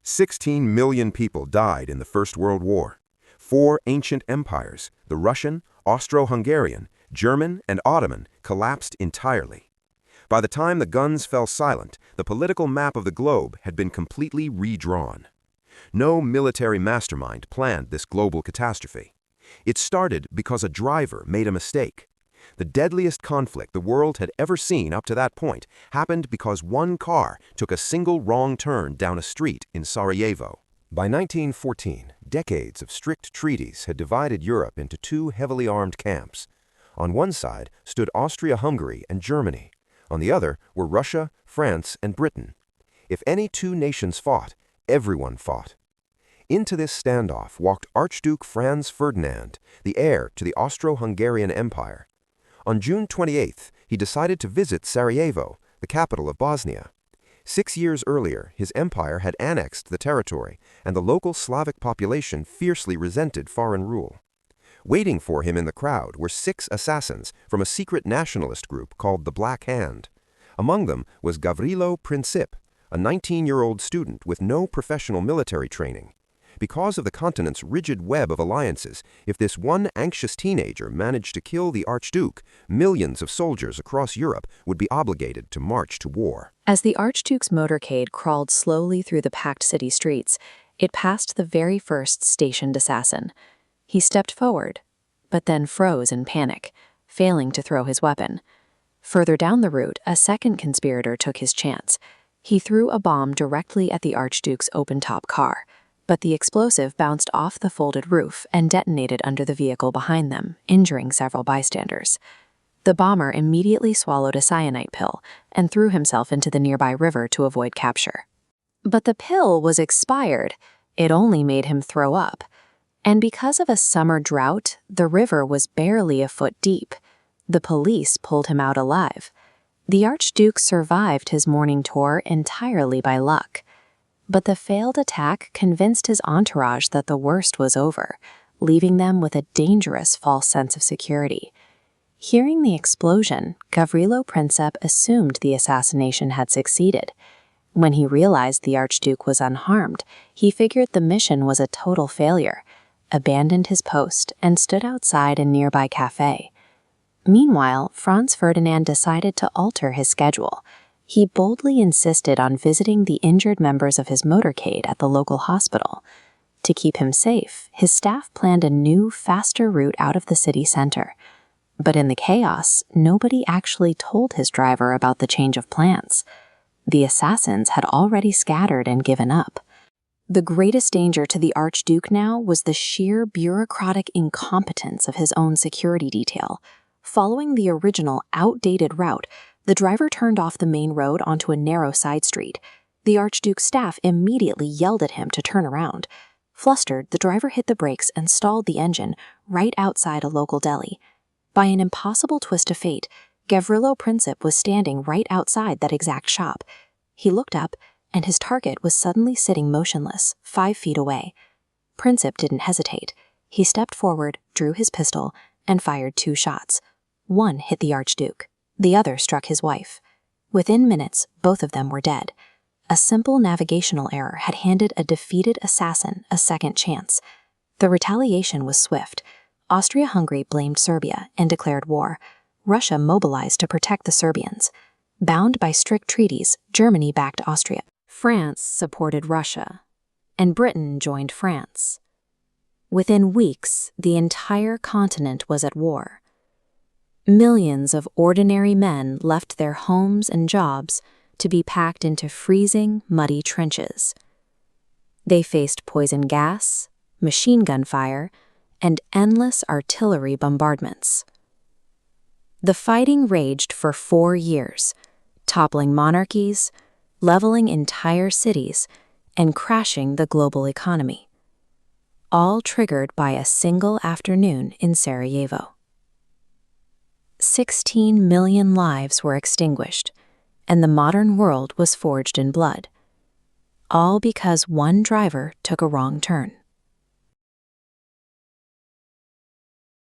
16 million people died in the First World War. 4 ancient empires, the Russian, Austro-Hungarian, German, and Ottoman, collapsed entirely. By the time the guns fell silent, the political map of the globe had been completely redrawn. No military mastermind planned this global catastrophe. It started because a driver made a mistake. The deadliest conflict the world had ever seen up to that point happened because one car took a single wrong turn down a street in Sarajevo. By 1914, decades of strict treaties had divided Europe into 2 heavily armed camps. On one side stood Austria-Hungary and Germany. On the other were Russia, France, and Britain. If any 2 nations fought, everyone fought. Into this standoff walked Archduke Franz Ferdinand, the heir to the Austro-Hungarian Empire. On June 28th, he decided to visit Sarajevo, the capital of Bosnia. 6 years earlier, his empire had annexed the territory, and the local Slavic population fiercely resented foreign rule. Waiting for him in the crowd were 6 assassins from a secret nationalist group called the Black Hand. Among them was Gavrilo Princip, a 19-year-old student with no professional military training. Because of the continent's rigid web of alliances, if this one anxious teenager managed to kill the Archduke, millions of soldiers across Europe would be obligated to march to war. As the Archduke's motorcade crawled slowly through the packed city streets, it passed the very first stationed assassin. He stepped forward, but then froze in panic, failing to throw his weapon. Further down the route, a second conspirator took his chance. He threw a bomb directly at the Archduke's open-top car, but the explosive bounced off the folded roof and detonated under the vehicle behind them, injuring several bystanders. The bomber immediately swallowed a cyanide pill and threw himself into the nearby river to avoid capture. But the pill was expired. It only made him throw up. And because of a summer drought, the river was barely a foot deep. The police pulled him out alive. The Archduke survived his morning tour entirely by luck. But the failed attack convinced his entourage that the worst was over, leaving them with a dangerous false sense of security. Hearing the explosion, Gavrilo Princip assumed the assassination had succeeded. When he realized the Archduke was unharmed, he figured the mission was a total failure, abandoned his post, and stood outside a nearby cafe. Meanwhile, Franz Ferdinand decided to alter his schedule. He boldly insisted on visiting the injured members of his motorcade at the local hospital. To keep him safe, his staff planned a new, faster route out of the city center. But in the chaos, nobody actually told his driver about the change of plans. The assassins had already scattered and given up. The greatest danger to the Archduke now was the sheer bureaucratic incompetence of his own security detail. Following the original, outdated route, the driver turned off the main road onto a narrow side street. The Archduke's staff immediately yelled at him to turn around. Flustered, the driver hit the brakes and stalled the engine right outside a local deli. By an impossible twist of fate, Gavrilo Princip was standing right outside that exact shop. He looked up, and his target was suddenly sitting motionless, 5 feet away. Princip didn't hesitate. He stepped forward, drew his pistol, and fired 2 shots. One hit the Archduke. The other struck his wife. Within minutes, both of them were dead. A simple navigational error had handed a defeated assassin a second chance. The retaliation was swift. Austria-Hungary blamed Serbia and declared war. Russia mobilized to protect the Serbians. Bound by strict treaties, Germany backed Austria. France supported Russia, and Britain joined France. Within weeks, the entire continent was at war. Millions of ordinary men left their homes and jobs to be packed into freezing, muddy trenches. They faced poison gas, machine gun fire, and endless artillery bombardments. The fighting raged for 4 years, toppling monarchies, leveling entire cities, and crashing the global economy. All triggered by a single afternoon in Sarajevo. 16 million lives were extinguished, and the modern world was forged in blood, all because one driver took a wrong turn.